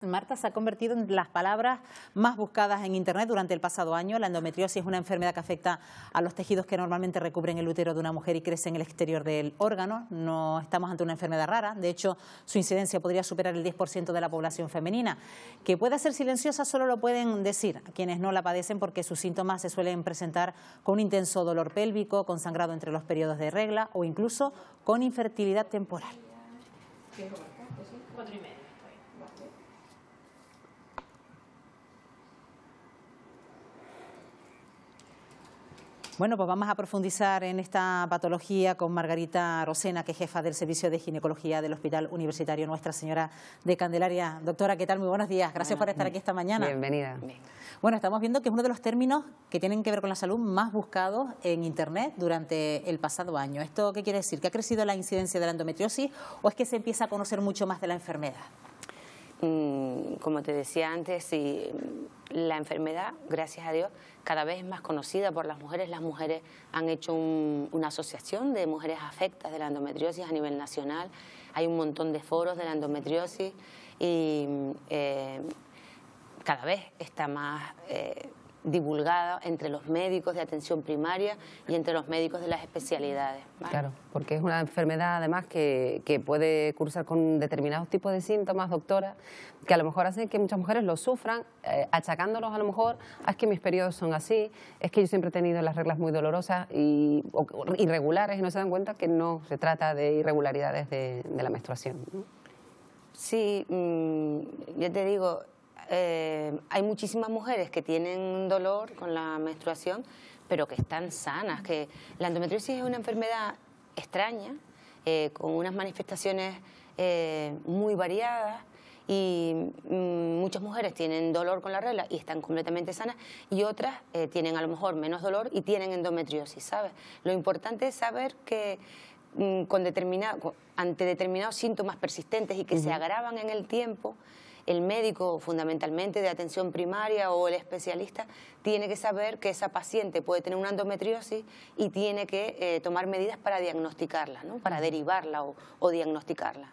Marta, se ha convertido en las palabras más buscadas en Internet durante el pasado año. La endometriosis es una enfermedad que afecta a los tejidos que normalmente recubren el útero de una mujer y crece en el exterior del órgano. No estamos ante una enfermedad rara. De hecho, su incidencia podría superar el 10% de la población femenina. Que pueda ser silenciosa solo lo pueden decir quienes no la padecen, porque sus síntomas se suelen presentar con un intenso dolor pélvico, con sangrado entre los periodos de regla o incluso con infertilidad temporal. Bueno, pues vamos a profundizar en esta patología con Margarita Rosena, que es jefa del Servicio de Ginecología del Hospital Universitario Nuestra Señora de Candelaria. Doctora, ¿qué tal? Muy buenos días. Gracias por estar aquí esta mañana. Bienvenida. Bueno, estamos viendo que es uno de los términos que tienen que ver con la salud más buscados en Internet durante el pasado año. ¿Esto qué quiere decir? ¿Que ha crecido la incidencia de la endometriosis o es que se empieza a conocer mucho más de la enfermedad? Como te decía antes, sí, la enfermedad, gracias a Dios, cada vez es más conocida por las mujeres. Las mujeres han hecho una asociación de mujeres afectas de la endometriosis a nivel nacional. Hay un montón de foros de la endometriosis y cada vez está más divulgada entre los médicos de atención primaria y entre los médicos de las especialidades, ¿vale? Claro, porque es una enfermedad además que puede cursar con determinados tipos de síntomas, doctora, que a lo mejor hacen que muchas mujeres lo sufran, achacándolos a lo mejor a es que mis periodos son así, es que yo siempre he tenido las reglas muy dolorosas o irregulares y no se dan cuenta que no se trata de irregularidades de la menstruación, ¿no? Sí, yo te digo, hay muchísimas mujeres que tienen dolor con la menstruación, pero que están sanas, que la endometriosis es una enfermedad extraña, con unas manifestaciones muy variadas y muchas mujeres tienen dolor con la regla y están completamente sanas y otras tienen a lo mejor menos dolor y tienen endometriosis, ¿sabes? Lo importante es saber que ante determinados síntomas persistentes y que se agravan en el tiempo, el médico, fundamentalmente de atención primaria o el especialista, tiene que saber que esa paciente puede tener una endometriosis y tiene que tomar medidas para diagnosticarla, ¿no? Para derivarla o diagnosticarla.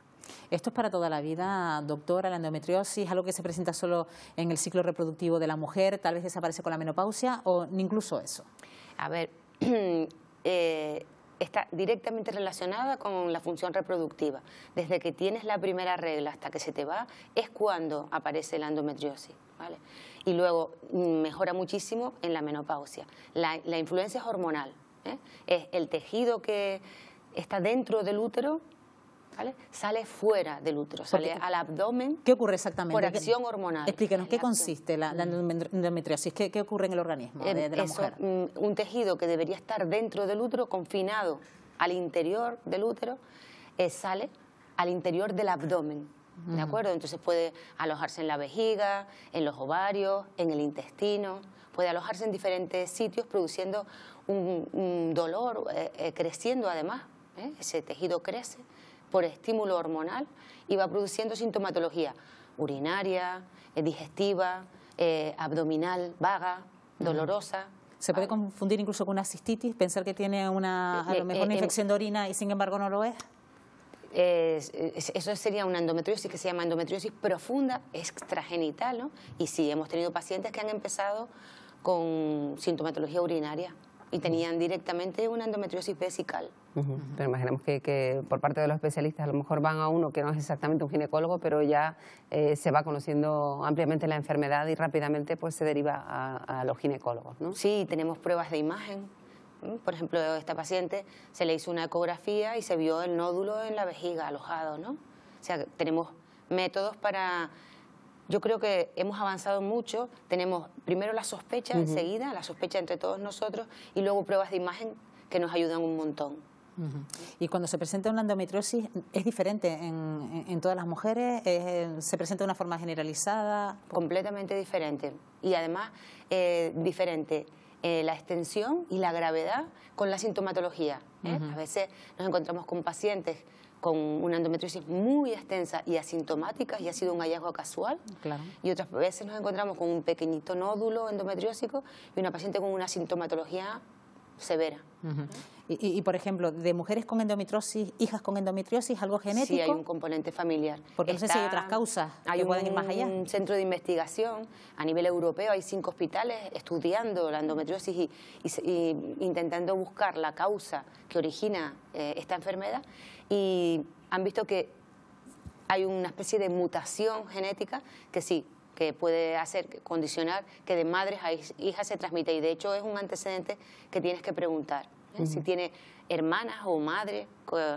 ¿Esto es para toda la vida, doctora, la endometriosis? ¿Algo que se presenta solo en el ciclo reproductivo de la mujer? ¿Tal vez desaparece con la menopausia o incluso eso? A ver, está directamente relacionada con la función reproductiva. Desde que tienes la primera regla hasta que se te va, es cuando aparece la endometriosis, ¿vale? Y luego mejora muchísimo en la menopausia. La influencia es hormonal, ¿eh? Es el tejido que está dentro del útero, ¿vale? Sale fuera del útero, sale al abdomen. ¿Qué ocurre exactamente? Por acción hormonal. Explíquenos, ¿qué consiste la endometriosis? ¿Qué ocurre en el organismo de la mujer? Un tejido que debería estar dentro del útero, confinado al interior del útero, sale al interior del abdomen, ¿de acuerdo? Entonces puede alojarse en la vejiga, en los ovarios, en el intestino, puede alojarse en diferentes sitios produciendo un dolor, creciendo además, ese tejido crece por estímulo hormonal y va produciendo sintomatología urinaria, digestiva, abdominal, vaga, dolorosa. ¿Se puede confundir incluso con una cistitis? ¿Pensar que tiene a lo mejor una infección de orina y sin embargo no lo es? Eso sería una endometriosis que se llama endometriosis profunda extragenital, ¿no? Y sí, hemos tenido pacientes que han empezado con sintomatología urinaria y tenían directamente una endometriosis vesical. Pero imaginamos que por parte de los especialistas a lo mejor van a uno que no es exactamente un ginecólogo, pero ya se va conociendo ampliamente la enfermedad y rápidamente pues se deriva a los ginecólogos, ¿no? Sí, tenemos pruebas de imagen. Por ejemplo, a esta paciente se le hizo una ecografía y se vio el nódulo en la vejiga alojado, ¿no? O sea, tenemos métodos para... Yo creo que hemos avanzado mucho. Tenemos primero la sospecha enseguida, la sospecha entre todos nosotros, y luego pruebas de imagen que nos ayudan un montón. Y cuando se presenta una endometriosis, ¿es diferente en todas las mujeres? ¿Se presenta de una forma generalizada? Completamente diferente. Y además, diferente la extensión y la gravedad con la sintomatología, ¿eh? A veces nos encontramos con pacientes con una endometriosis muy extensa y asintomática y ha sido un hallazgo casual. Claro. Y otras veces nos encontramos con un pequeñito nódulo endometriósico y una paciente con una sintomatología severa. Y, por ejemplo, de mujeres con endometriosis, hijas con endometriosis, ¿algo genético? Sí, hay un componente familiar. Porque no sé si hay otras causas que pueden ir más allá. Hay un centro de investigación a nivel europeo, hay 5 hospitales estudiando la endometriosis y intentando buscar la causa que origina esta enfermedad, y han visto que hay una especie de mutación genética que sí, que puede condicionar que de madres a hijas se transmite, y de hecho es un antecedente que tienes que preguntar, si tiene hermanas o madres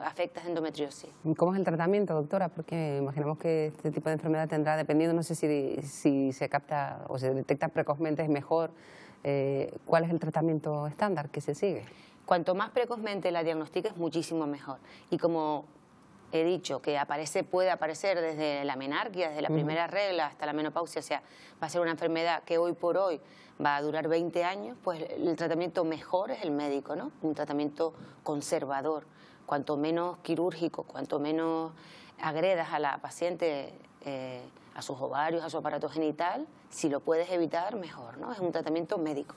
afectadas de endometriosis. ¿Cómo es el tratamiento, doctora? Porque imaginamos que este tipo de enfermedad tendrá, dependiendo, no sé si se capta o se detecta precozmente, es mejor. ¿Cuál es el tratamiento estándar que se sigue? Cuanto más precozmente la diagnostiques, muchísimo mejor. Y como he dicho, que puede aparecer desde la menarquia, desde la primera regla hasta la menopausia, o sea, va a ser una enfermedad que hoy por hoy va a durar 20 años, pues el tratamiento mejor es el médico, ¿no? Un tratamiento conservador. Cuanto menos quirúrgico, cuanto menos agredas a la paciente, a sus ovarios, a su aparato genital, si lo puedes evitar, mejor, ¿no? Es un tratamiento médico.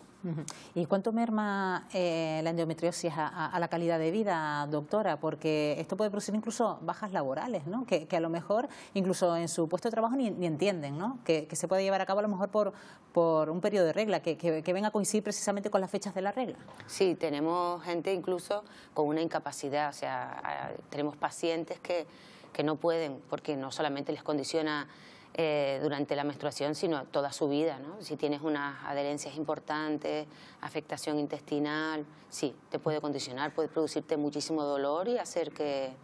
¿Y cuánto merma la endometriosis a la calidad de vida, doctora? Porque esto puede producir incluso bajas laborales, ¿no? Que a lo mejor, incluso en su puesto de trabajo, ni entienden, ¿no? Que se puede llevar a cabo a lo mejor por un periodo de regla, que venga a coincidir precisamente con las fechas de la regla. Sí, tenemos gente incluso con una incapacidad, o sea, tenemos pacientes que no pueden, porque no solamente les condiciona durante la menstruación, sino toda su vida, ¿no? Si tienes unas adherencias importantes, afectación intestinal, sí, te puede condicionar, puede producirte muchísimo dolor y hacer que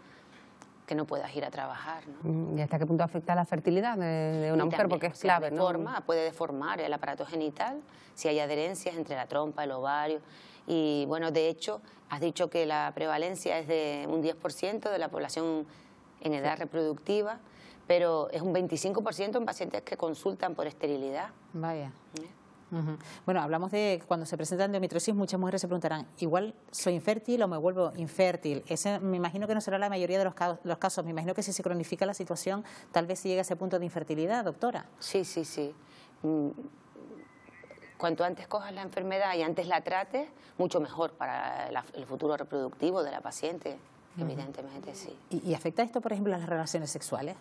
no puedas ir a trabajar, ¿no? ¿Y hasta qué punto afecta la fertilidad de una mujer? Porque es clave, ¿no? Puede deformar el aparato genital, si hay adherencias entre la trompa, el ovario. Y bueno, de hecho, has dicho que la prevalencia es de un 10% de la población en edad reproductiva, pero es un 25% en pacientes que consultan por esterilidad. Vaya. Bueno, hablamos de cuando se presenta endometriosis, muchas mujeres se preguntarán, igual soy infértil o me vuelvo infértil. Ese, me imagino que no será la mayoría de los casos. Me imagino que si se cronifica la situación, tal vez se llegue a ese punto de infertilidad, doctora. Sí. Cuanto antes cojas la enfermedad y antes la trates, mucho mejor para el futuro reproductivo de la paciente, evidentemente, sí. ¿Y afecta esto, por ejemplo, a las relaciones sexuales?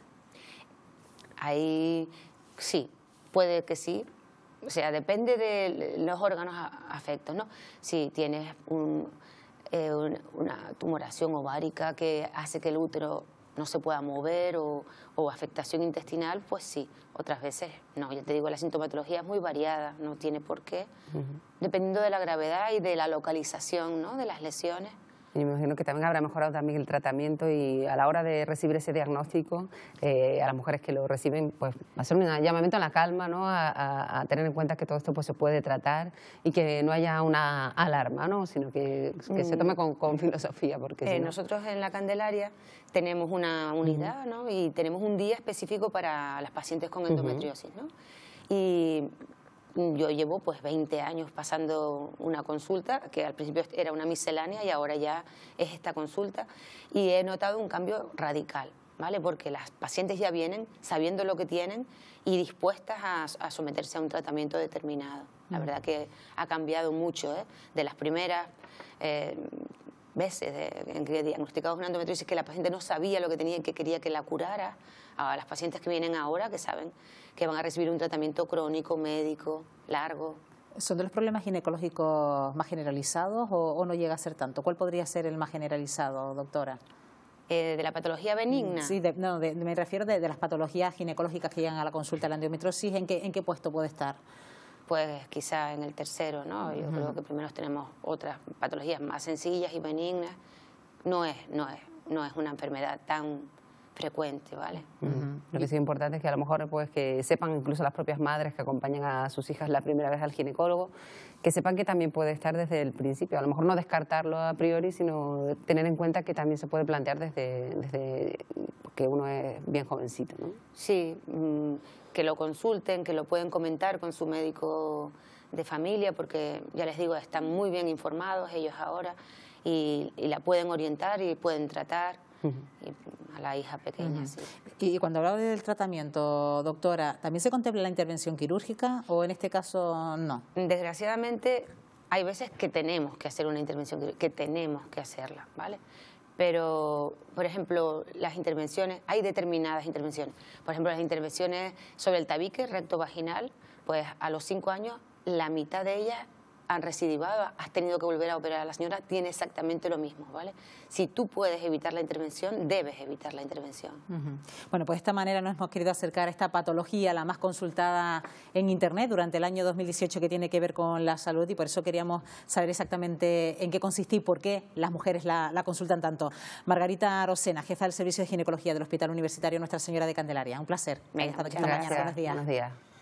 Ahí sí, puede que sí. O sea, depende de los órganos afectos, ¿no? Si tienes una tumoración ovárica que hace que el útero no se pueda mover o afectación intestinal, pues sí. Otras veces no. Yo te digo, la sintomatología es muy variada, no tiene por qué. Dependiendo de la gravedad y de la localización, ¿no?, de las lesiones. Y me imagino que también habrá mejorado también el tratamiento, y a la hora de recibir ese diagnóstico, a las mujeres que lo reciben, pues hacer un llamamiento a la calma, ¿no? A tener en cuenta que todo esto pues se puede tratar y que no haya una alarma, ¿no? Sino que se tome con filosofía. Porque si no... Nosotros en la Candelaria tenemos una unidad, ¿no? Y tenemos un día específico para las pacientes con endometriosis, ¿no? Y yo llevo pues 20 años pasando una consulta, que al principio era una miscelánea y ahora ya es esta consulta, y he notado un cambio radical, ¿vale? Porque las pacientes ya vienen sabiendo lo que tienen y dispuestas a someterse a un tratamiento determinado. La verdad que ha cambiado mucho, ¿eh? De las primeras veces en que diagnosticamos una endometriosis que la paciente no sabía lo que tenía y que quería que la curara, a las pacientes que vienen ahora que saben que van a recibir un tratamiento crónico, médico, largo. ¿Son de los problemas ginecológicos más generalizados o no llega a ser tanto? ¿Cuál podría ser el más generalizado, doctora? ¿De la patología benigna? Sí, me refiero de las patologías ginecológicas que llegan a la consulta de la endometriosis. ¿En qué puesto puede estar? Pues quizá en el tercero, ¿no? Yo creo que primero tenemos otras patologías más sencillas y benignas. No es una enfermedad tan frecuente, ¿vale? Lo que sí es importante es que a lo mejor pues que sepan, incluso las propias madres que acompañan a sus hijas la primera vez al ginecólogo, que sepan que también puede estar desde el principio. A lo mejor no descartarlo a priori, sino tener en cuenta que también se puede plantear desde que uno es bien jovencito, ¿no? Sí, que lo consulten, que lo pueden comentar con su médico de familia, porque ya les digo, están muy bien informados ellos ahora y la pueden orientar y pueden tratar. A la hija pequeña, sí. Y cuando hablaba del tratamiento, doctora, ¿también se contempla la intervención quirúrgica o en este caso no? Desgraciadamente hay veces que tenemos que hacer una intervención, que tenemos que hacerla, ¿vale? Pero, por ejemplo, las intervenciones, hay determinadas intervenciones. Por ejemplo, las intervenciones sobre el tabique recto vaginal, pues a los 5 años, la mitad de ellas han recidivado, has tenido que volver a operar a la señora, tiene exactamente lo mismo, ¿vale? Si tú puedes evitar la intervención, debes evitar la intervención. Bueno, pues de esta manera nos hemos querido acercar a esta patología, la más consultada en Internet durante el año 2018, que tiene que ver con la salud, y por eso queríamos saber exactamente en qué consiste y por qué las mujeres la consultan tanto. Margarita Rosena, jefa del Servicio de Ginecología del Hospital Universitario Nuestra Señora de Candelaria. Un placer. Venga, Esta mañana. Buenos días. Buenos días.